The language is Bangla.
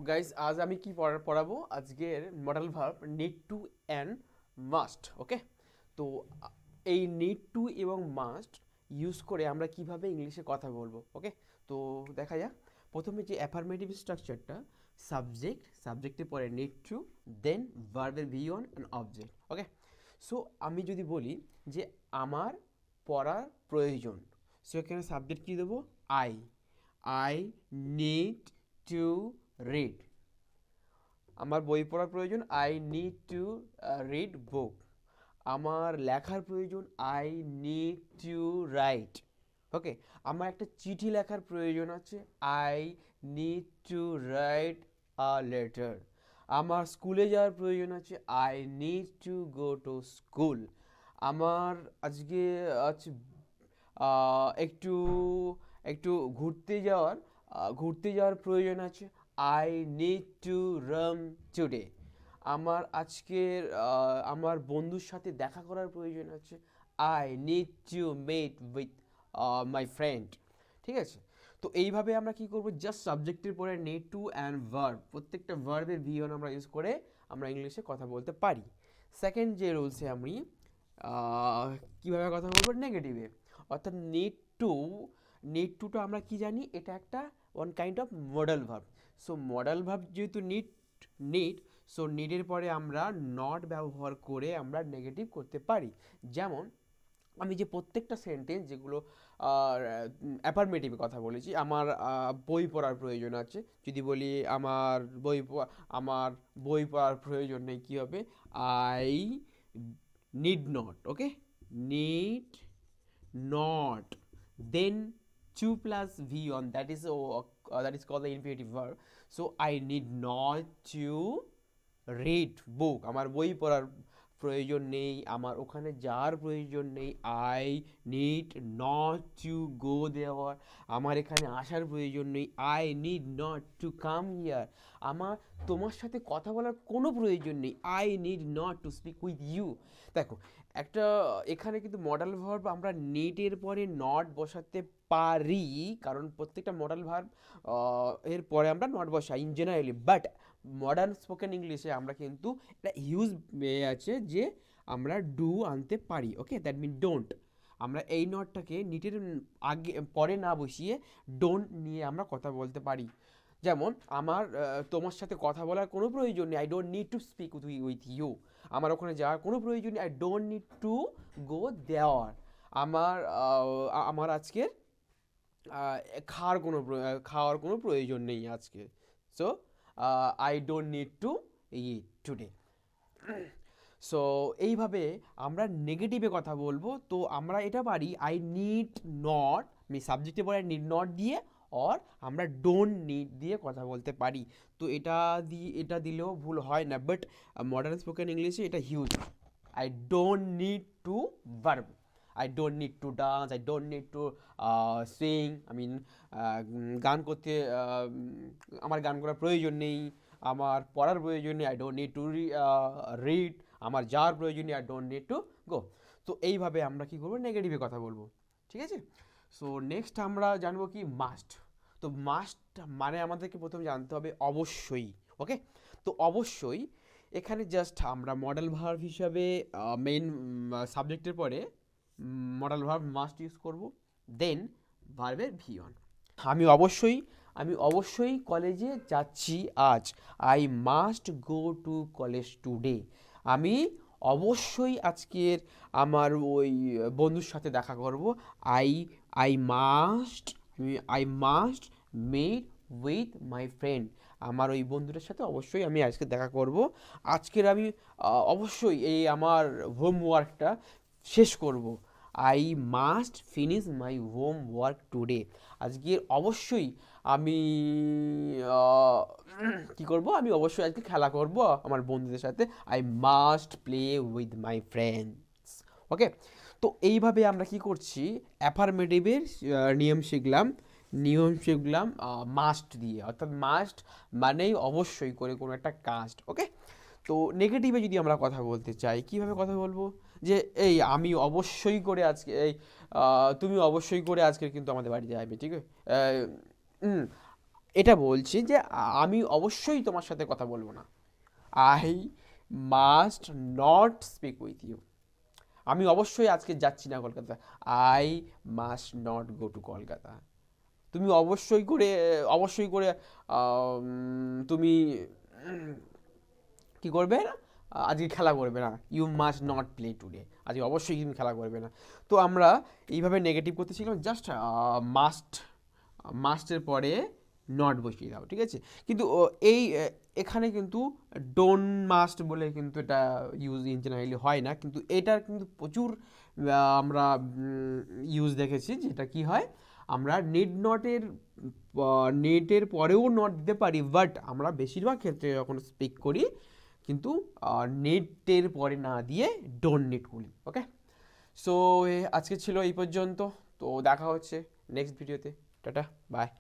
গাইজ আজ আমি কি পড়াবো আজকের modal verb need to and must. Okay, তো এই নিড টু এবং মাস্ট ইউজ করে আমরা কিভাবে ইংলিশে কথা বলবো। ওকে, তো দেখা যাক। প্রথমে যে অ্যাফার্মেটিভ স্ট্রাকচারটা, সাবজেক্টের পরে নিড টু, দেন ভার্বের V on and object. Okay, so আমি যদি বলি যে আমার পড়ার প্রয়োজন, সো এখানে সাবজেক্ট কী দেবো? I need to read. আমার বই পড়ার প্রয়োজন, আই নিড টু রিড বুক। আমার লেখার প্রয়োজন, আই নিড টু রাইট। ওকে, আমার একটা চিঠি লেখার প্রয়োজন আছে, I need two write a letter. আমার স্কুলে যাওয়ার প্রয়োজন আছে, I need to go to school. আমার আজকে আছে একটু একটু ঘুরতে যাওয়ার প্রয়োজন আছে, I need to run today. আমার আজকের আমার বন্ধুর সাথে দেখা করার প্রয়োজন আছে, I need to meet with my friend. ঠিক আছে, তো এইভাবে আমরা কি করব, জাস্ট সাবজেক্টের পরে নিড টু অ্যান্ড ভার্ব, প্রত্যেকটা ভার্বের ভিওন আমরা ইউজ করে আমরা ইংলিশে কথা বলতে পারি। সেকেন্ড যে রুলসে আমি কীভাবে কথা বলবো, নেগেটিভে, অর্থাৎ নিড টুটা আমরা কি জানি, এটা একটা one kind of modal verb. So modal verb যেহেতু নিড, সো নিডের পরে আমরা নট ব্যবহার করে আমরা নেগেটিভ করতে পারি। যেমন আমি যে প্রত্যেকটা সেন্টেন্স যেগুলো অ্যাফার্মেটিভে কথা বলেছি, আমার বই পড়ার প্রয়োজন আছে, যদি বলি আমার বই পড়ার প্রয়োজন নেই, কী হবে? I need not. Okay, need not, then to plus v on, that is called the infinitive verb. So I need not to read book. আমার বই পড়ার প্রয়োজন নেই, আমার ওখানে যাওয়ার প্রয়োজন নেই, I need not to go দেওয়ার। আমার এখানে আসার প্রয়োজন নেই, I need not to come here. আমার তোমার সাথে কথা বলার কোনো প্রয়োজন নেই, I need not to speak with you. দেখো, একটা এখানে কিন্তু মডেল ভার্ব আমরা নিডের পরে নট বসাতে পারি, কারণ প্রত্যেকটা মডেল ভার্ব এর পরে আমরা নট বসাই in generally, but modern spoken ইংলিশে আমরা কিন্তু একটা হিউজ আছে যে আমরা ডু আনতে পারি। ওকে, দ্যাট মিন ডোন্ট। আমরা এই নটটাকে নিটের আগে পরে না বসিয়ে ডোন্ট নিয়ে আমরা কথা বলতে পারি। যেমন আমার তোমার সাথে কথা বলার কোনো প্রয়োজন নেই, I don't need to speak with you. আমার ওখানে যাওয়ার কোনো প্রয়োজন নেই, I don't need to go দেওয়ার। আমার আজকের খাওয়ার কোনো প্রয়োজন নেই আজকে, so I don't need to eat today. সো এইভাবে আমরা নেগেটিভে কথা বলবো। তো আমরা এটা পারি, আই নিড নট, আমি সাবজেক্টে পরে নিড নট দিয়ে, অর আমরা ডোন্ট নিড দিয়ে কথা বলতে পারি। তো এটা দিলেও ভুল হয় না, বাট মডার্ন স্পোকেন ইংলিশে এটা huge. I don't need two verb, I don't need to dance, I don't need to sing, গান করতে আমার গান করার প্রয়োজন নেই, আমার পড়ার প্রয়োজন নেই, I don't need to read, আমার যাওয়ার প্রয়োজন নেই, I don't need to go। তো এইভাবে আমরা কি করবো, নেগেটিভে কথা বলবো। ঠিক আছে, সো নেক্সট আমরা জানবো কি, মাস্ট। তো মাস্ট মানে আমাদেরকে প্রথমে জানতে হবে অবশ্যই। ওকে, তো অবশ্যই এখানে জাস্ট আমরা মডেল ভার্ব হিসাবে মেইন সাবজেক্টের পরে মডেল ভার্ব মাস্ট ইউজ করব, দেন ভার্বের ভি অন। আমি অবশ্যই কলেজে যাচ্ছি আজ, I must go to college today. আমি অবশ্যই আজকের আমার ওই বন্ধুর সাথে দেখা করব, I must meet with my friend. আমার ওই বন্ধুটার সাথে অবশ্যই আমি আজকে দেখা করব। আজকের আমি অবশ্যই এই আমার হোমওয়ার্কটা শেষ করব, I must finish my homework today. আজকের অবশ্যই আমি কী করব, আমি অবশ্যই আজকে খেলা করব আমার বন্ধুদের সাথে, I must play with my friends. Okay, তো এইভাবে আমরা কি করছি, অ্যাফার্মেটিভের নিয়ম শিখলাম মাস্ট দিয়ে, অর্থাৎ মাস্ট মানেই অবশ্যই করে কোনো একটা কাজ। ওকে, তো নেগেটিভে যদি আমরা কথা বলতে চাই, কীভাবে কথা বলবো, যে এই আমি অবশ্যই করে আজকে তুমি অবশ্যই করে আজকে কিন্তু আমাদের বাড়ি যাবে। ঠিক আছে, এটা বলছি যে আমি অবশ্যই তোমার সাথে কথা বলবো না। I must not speak with you. আমি অবশ্যই আজকে যাচ্ছি না Kolkata. I must not go to Kolkata. তুমি অবশ্যই করে তুমি কি করবে না, আজকে খেলা করবে না। You must not play today. আজকে অবশ্যই তুমি খেলা করবে না। তো আমরা এইভাবে নেগেটিভ করতে শিখলাম, জাস্ট মাস্টের পরে নট বসিয়ে দাও, ঠিক আছে। কিন্তু এখানে কিন্তু ডোন্ট মাস্ট বলে কিন্তু এটা ইউজ ইন জেনারেলি হয় না, কিন্তু এটার কিন্তু প্রচুর আমরা ইউজ দেখেছি, যেটা কি হয়, আমরা নেটের পরেও নট দিতে পারি, বাট আমরা বেশিরভাগ ক্ষেত্রে যখন স্পিক করি কিন্তু নেটের পরে না দিয়ে ডোন্ট নিড বলি। ওকে, সো আজকে ছিল এই পর্যন্ত। তো দেখা হচ্ছে নেক্সট ভিডিওতে। Tata, by.